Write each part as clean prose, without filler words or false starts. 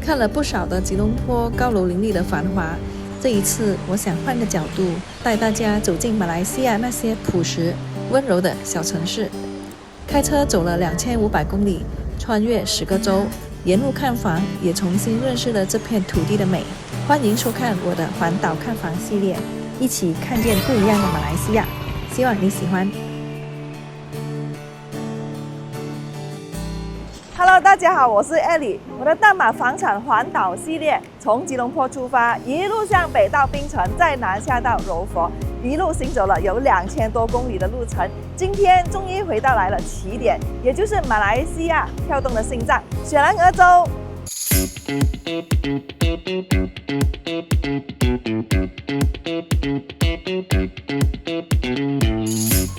看了不少的吉隆坡高楼林立的繁华，这一次我想换个角度，带大家走进马来西亚那些朴实、温柔的小城市。开车走了2500公里，穿越10个州，沿路看房，也重新认识了这片土地的美。欢迎收看我的环岛看房系列，一起看见不一样的马来西亚。希望你喜欢。Hello， 大家好，我是 Ellie。我的大马房产环岛系列从吉隆坡出发，一路向北到槟城，再南下到柔佛，一路行走了有2000多公里的路程。今天终于回到来了起点，也就是马来西亚跳动的心脏——雪兰莪州。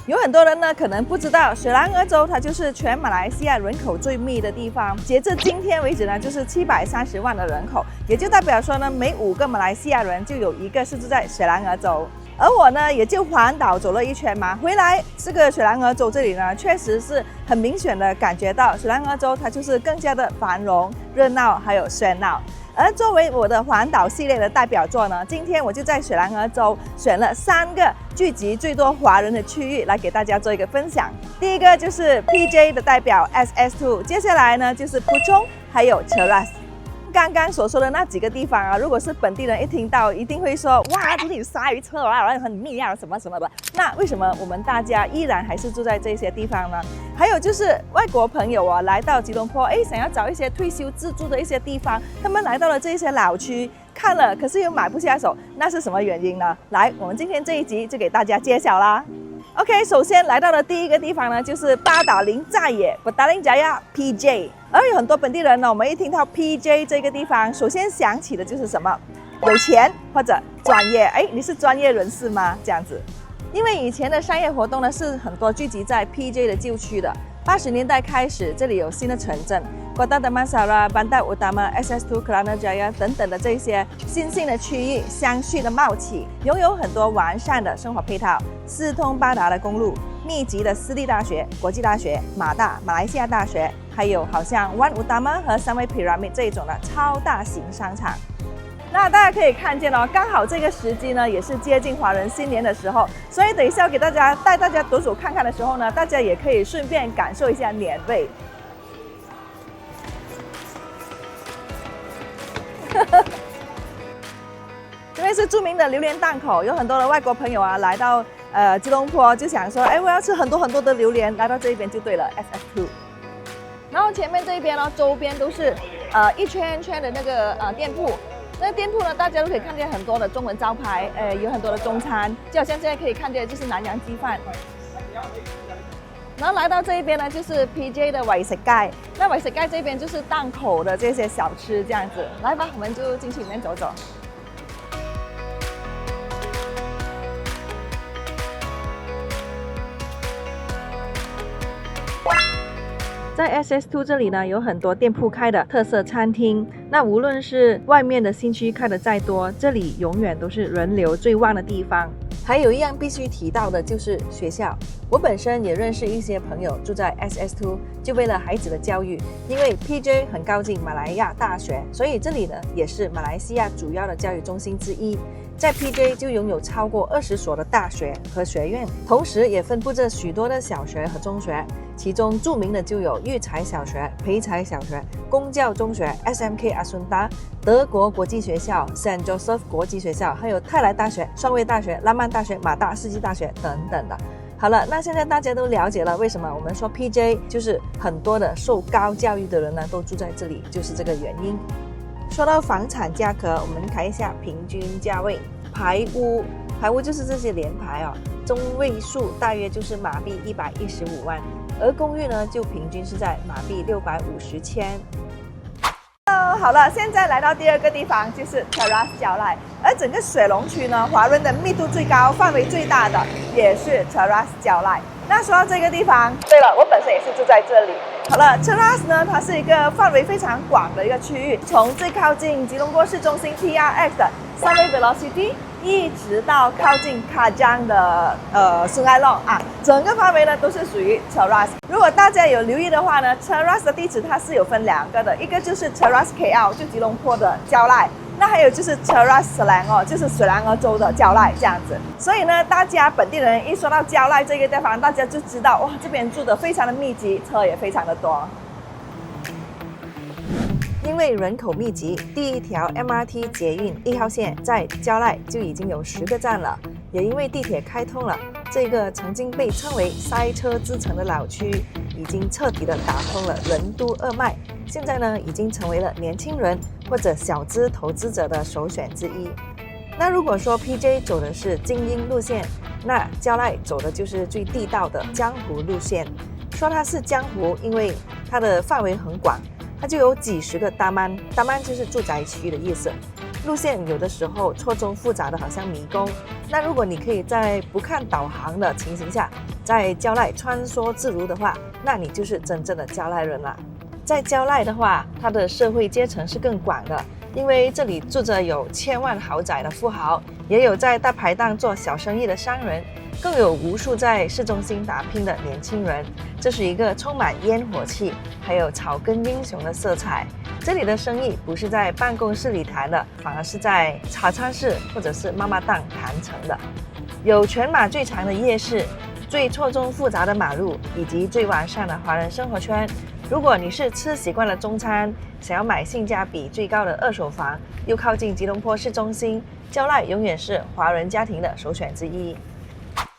有很多人呢可能不知道，雪兰莪州它就是全马来西亚人口最密的地方。截至今天为止呢，就是730万的人口，也就代表说呢，每5个马来西亚人就有1个是住在雪兰莪州。而我呢，也就环岛走了一圈嘛，回来这个雪兰莪州这里呢，确实是很明显的感觉到雪兰莪州它就是更加的繁荣、热闹还有喧闹。而作为我的环岛系列的代表作呢，今天我就在雪兰莪州选了3个聚集最多华人的区域来给大家做一个分享。第一个就是 PJ 的代表 SS2， 接下来呢就是普冲还有 Cheras。刚刚所说的那几个地方啊，如果是本地人一听到，一定会说哇，这里有鲨鱼车啊，很密啊，什么什么的。那为什么我们大家依然还是住在这些地方呢？还有就是外国朋友啊，来到吉隆坡，想要找一些退休自住的一些地方，他们来到了这些老区，看了可是又买不下手，那是什么原因呢？来，我们今天这一集就给大家揭晓啦。OK， 首先来到的第一个地方呢，就是巴达林寨野 Petaling Jaya PJ。而有很多本地人呢，我们一听到 PJ 这个地方，首先想起的就是什么？有钱或者专业。你是专业人士吗？这样子。因为以前的商业活动呢，是很多聚集在 PJ 的旧区的。80年代开始，这里有新的城镇，Kota Damansara、Bandar Utama、SS2、Kelana Jaya 等等的这些新兴的区域相续的冒起，拥有很多完善的生活配套，四通八达的公路，密集的私立大学、国际大学、马大、马来西亚大学，还有好像 One Utama 和Sunway Pyramid 这一种的超大型商场。那大家可以看见哦，刚好这个时机呢，也是接近华人新年的时候，所以等一下要给大家带大家走走看看的时候呢，大家也可以顺便感受一下年味。这边是著名的榴莲档口，有很多的外国朋友啊来到吉隆坡就想说，我要吃很多的榴莲，来到这边就对了 ，SS2。然后前面这一边呢，周边都是一圈圈的那个店铺。那个店铺呢，大家都可以看见很多的中文招牌，有很多的中餐，就好像现在可以看见就是南洋鸡饭。然后来到这一边呢，就是 PJ 的尾食街。那尾食街这边就是档口的这些小吃这样子。来吧，我们就进去里面走走。在 SS2 这里呢，有很多店铺开的特色餐厅。那无论是外面的新区开的再多，这里永远都是人流最旺的地方。还有一样必须提到的就是学校。我本身也认识一些朋友住在 SS2， 就为了孩子的教育。因为 PJ 很靠近马来亚大学，所以这里呢也是马来西亚主要的教育中心之一。在 PJ 就拥有超过20所的大学和学院，同时也分布着许多的小学和中学，其中著名的就有育才小学、培才小学、公教中学、SMK Assunta、德国国际学校、Saint Joseph 国际学校，还有泰来大学、双威大学、拉曼大学、马大世纪大学等等的。好了，那现在大家都了解了为什么我们说 PJ 就是很多的受高教育的人呢都住在这里，就是这个原因。说到房产价格，我们看一下平均价位。排屋就是这些联排哦，中位数大约就是马币115万，而公寓呢就平均是在马币650千。好了，现在来到第二个地方，就是 Cheras 角赖。而整个雪隆区呢，华人的密度最高、范围最大的也是 Cheras 角赖。那说到这个地方，对了，我本身也是住在这里。好了 ，Cheras 呢，它是一个范围非常广的一个区域，从最靠近吉隆坡市中心 TRX 的Sunway Velocity 一直到靠近卡江的sungai long啊，整个范围呢都是属于 Cheras。如果大家有留意的话呢 ，Cheras 的地址它是有分两个的，一个就是 Cheras KL， 就吉隆坡的蕉赖。那还有就是 Cheras Selangor， 就是雪兰莪州的蕉赖这样子。所以呢，大家本地人一说到蕉赖这个地方，大家就知道哇，这边住的非常的密集，车也非常的多。因为人口密集，第一条 MRT 捷运1号线在蕉赖就已经有10个站了。也因为地铁开通了，这个曾经被称为塞车之城的老区，已经彻底的打通了任督二脉。现在呢，已经成为了年轻人或者小资投资者的首选之一。那如果说 PJ 走的是精英路线，那蕉赖走的就是最地道的江湖路线。说它是江湖，因为它的范围很广，它就有几十个大曼，大曼就是住宅区的意思。路线有的时候错综复杂的，好像迷宫。那如果你可以在不看导航的情形下，在蕉赖穿梭自如的话，那你就是真正的蕉赖人了。在蕉赖的话，它的社会阶层是更广的，因为这里住着有千万豪宅的富豪，也有在大排档做小生意的商人，更有无数在市中心打拼的年轻人。这是一个充满烟火气，还有草根英雄的色彩。这里的生意不是在办公室里谈的，反而是在茶餐室或者是妈妈档谈成的。有全马最长的夜市，最错综复杂的马路，以及最完善的华人生活圈。如果你是吃习惯了中餐，想要买性价比最高的二手房，又靠近吉隆坡市中心，蕉赖永远是华人家庭的首选之一。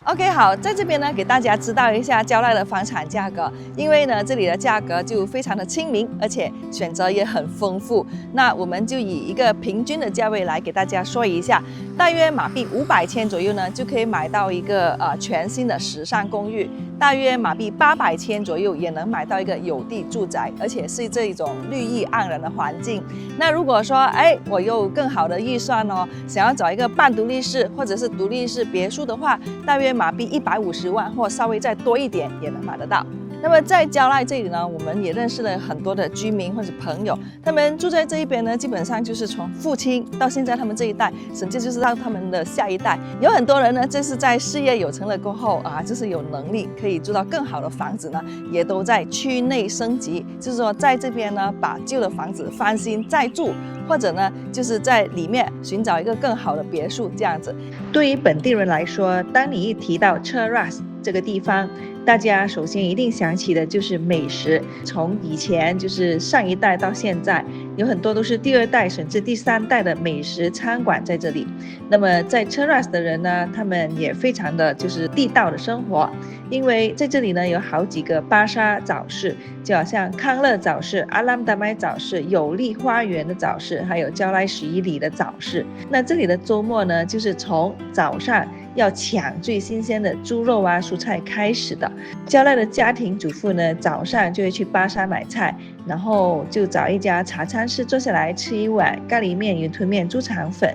OK， 好，在这边呢，给大家知道一下蕉赖的房产价格，因为呢，这里的价格就非常的亲民，而且选择也很丰富。那我们就以一个平均的价位来给大家说一下，大约马币500千左右呢，就可以买到一个全新的时尚公寓。大约马币800千左右也能买到一个有地住宅，而且是这种绿意盎然的环境。那如果说我有更好的预算哦，想要找一个半独立式或者是独立式别墅的话，大约马币150万或稍微再多一点也能买得到。那么在蕉赖这里呢，我们也认识了很多的居民或者朋友，他们住在这一边呢，基本上就是从父亲到现在他们这一代，甚至就是到他们的下一代。有很多人呢，这是在事业有成了过后啊，就是有能力可以住到更好的房子呢，也都在区内升级，就是说在这边呢，把旧的房子翻新再住，或者呢，就是在里面寻找一个更好的别墅这样子。对于本地人来说，当你一提到 Cheras 这个地方，大家首先一定想起的就是美食。从以前就是上一代到现在，有很多都是第2代甚至第3代的美食餐馆在这里。那么在 Cheras 的人呢，他们也非常的就是地道的生活，因为在这里呢有好几个巴沙早市，就好像康乐早市、阿拉姆达麦早市、有利花园的早市，还有蕉赖11里的早市。那这里的周末呢，就是从早上要抢最新鲜的猪肉啊、蔬菜开始的。蕉赖的家庭主妇呢，早上就会去巴沙买菜，然后就找一家茶餐室坐下来吃一碗咖喱面、云吞面、猪肠粉。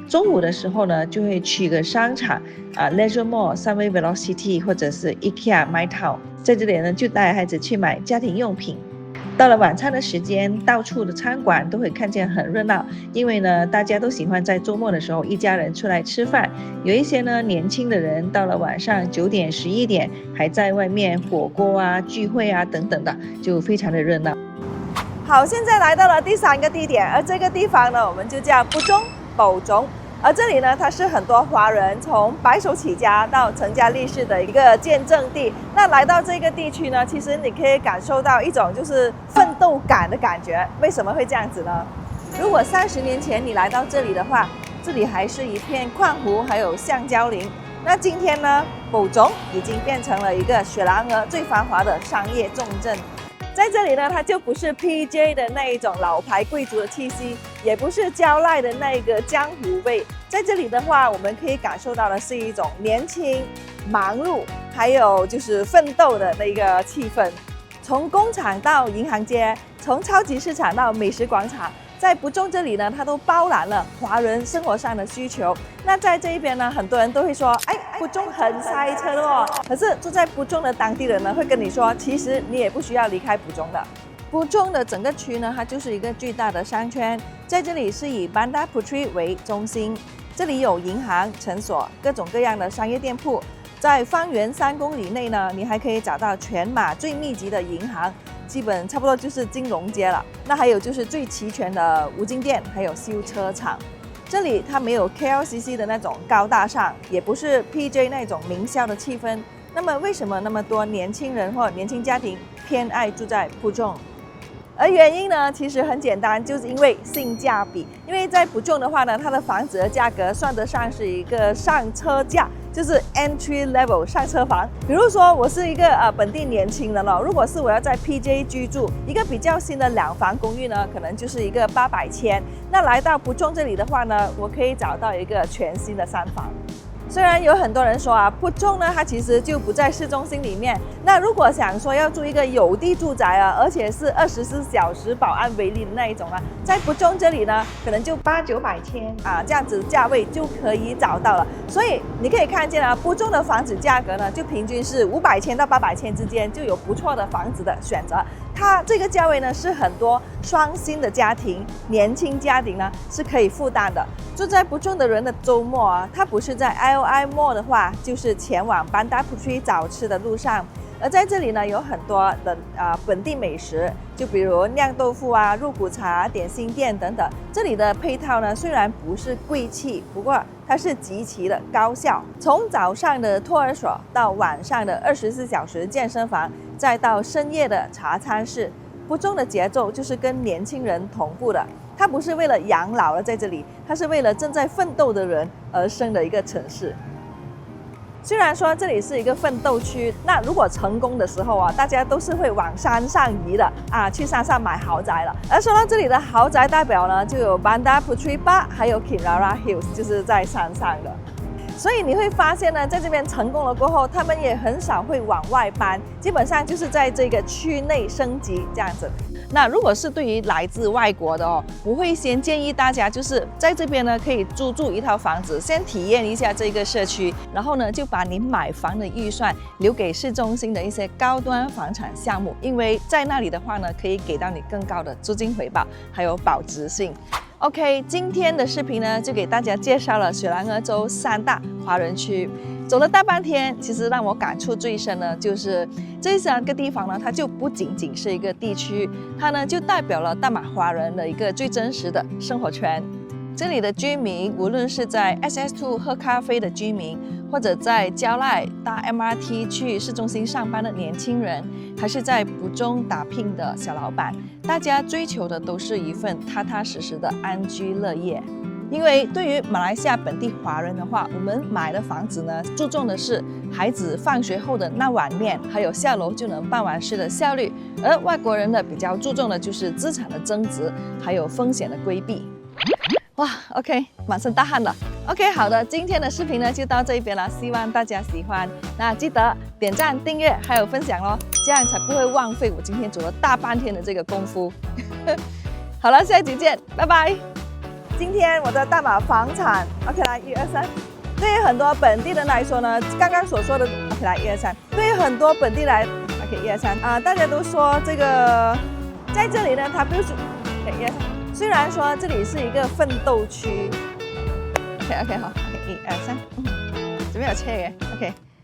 中午的时候呢，就会去个商场Leisure Mall、Sunway Velocity 或者是 IKEA MyTown， 在这里呢就带孩子去买家庭用品。到了晚餐的时间，到处的餐馆都会看见很热闹，因为呢，大家都喜欢在周末的时候一家人出来吃饭。有一些呢年轻的人到了晚上9点、11点还在外面火锅啊、聚会啊等等的，就非常的热闹。好，现在来到了第3个地点，而这个地方呢，我们就叫保中。而这里呢，它是很多华人从白手起家到成家立室的一个见证地。那来到这个地区呢，其实你可以感受到一种就是奋斗感的感觉。为什么会这样子呢？如果30年前你来到这里的话，这里还是一片矿湖，还有橡胶林。那今天呢，保中已经变成了一个雪兰莪最繁华的商业重镇。在这里呢，它就不是 PJ 的那一种老牌贵族的气息，也不是蕉赖的那个江湖味。在这里的话，我们可以感受到的是一种年轻、忙碌，还有就是奋斗的那个气氛。从工厂到银行街，从超级市场到美食广场，在不中这里呢，它都包揽了华人生活上的需求。那在这一边呢，很多人都会说，不中很塞车哦。可是住在不中的当地人呢，会跟你说，其实你也不需要离开不中的。不中的整个区呢，它就是一个巨大的商圈，在这里是以 Bandar Puteri 为中心。这里有银行、诊所、各种各样的商业店铺。在方圆3公里内呢，你还可以找到全马最密集的银行，基本差不多就是金融街了。那还有就是最齐全的五金店，还有修车厂。这里它没有 KLCC 的那种高大上，也不是 PJ 那种名校的气氛。那么为什么那么多年轻人或年轻家庭偏爱住在蒲种？而原因呢，其实很简单，就是因为性价比。因为在蒲种的话呢，它的房子的价格算得上是一个上车价，就是 entry level 上车房。比如说，我是一个本地年轻人了，如果是我要在 PJ 居住，一个比较新的2房公寓呢，可能就是一个800千。那来到蒲种这里的话呢，我可以找到一个全新的3房。虽然有很多人说啊，蒲种呢，它其实就不在市中心里面。那如果想说要住一个有地住宅啊，而且是24小时保安为例的那一种啊，在蒲种这里呢，可能就800、900千啊，这样子价位就可以找到了。所以你可以看见啊，蒲种的房子价格呢，就平均是500千到800千之间，就有不错的房子的选择。它这个价位呢，是很多双薪的家庭、年轻家庭呢是可以负担的。住在蒲种的人的周末啊，它不是在 IOI Mall 的话，就是前往 Bandar Puteri 找吃的路上。而在这里呢，有很多的本地美食，就比如酿豆腐啊、肉骨茶、点心店等等。这里的配套呢，虽然不是贵气，不过它是极其的高效。从早上的托儿所到晚上的24小时健身房，再到深夜的茶餐室，蒲种的节奏就是跟年轻人同步的。它不是为了养老了在这里，它是为了正在奋斗的人而生的一个城市。虽然说这里是一个奋斗区，那如果成功的时候啊，大家都是会往山上移的啊，去山上买豪宅了。而说到这里的豪宅代表呢，就有 Bandar Puteri Park， 还有 Kinrara Hills， 就是在山上的。所以你会发现呢，在这边成功了过后，他们也很少会往外搬，基本上就是在这个区内升级这样子。那如果是对于来自外国的哦，我会先建议大家就是在这边呢可以租一套房子，先体验一下这个社区，然后呢就把你买房的预算留给市中心的一些高端房产项目，因为在那里的话呢可以给到你更高的租金回报，还有保值性。OK， 今天的视频呢就给大家介绍了雪兰莪州3大华人区。走了大半天，其实让我感触最深呢，就是这3个地方呢，它就不仅仅是一个地区，它呢就代表了大马华人的一个最真实的生活圈。这里的居民，无论是在 SS2 喝咖啡的居民，或者在蕉赖搭 MRT 去市中心上班的年轻人，还是在蒲种打拼的小老板，大家追求的都是一份踏踏实实的安居乐业。因为对于马来西亚本地华人的话，我们买的房子呢，注重的是孩子放学后的那碗面，还有下楼就能办完事的效率；而外国人呢，比较注重的就是资产的增值，还有风险的规避。哇 ，OK， 满身大汗了。OK， 好的，今天的视频呢就到这边了，希望大家喜欢。那记得点赞、订阅还有分享咯，这样才不会浪费我今天走了大半天的这个功夫。好了，下一集见，拜拜。今天我的大马房产 ，OK 来1、2、3。对于很多本地人来说呢，刚刚所说的 OK 来1、2、3。对于很多本地来 OK 1、2、3啊，大家都说这个在这里呢，它不是 OK 1、2、3。虽然说这里是一个奋斗区 ，OK 好 ，OK 1、2、3，这边有车嘅 ，OK。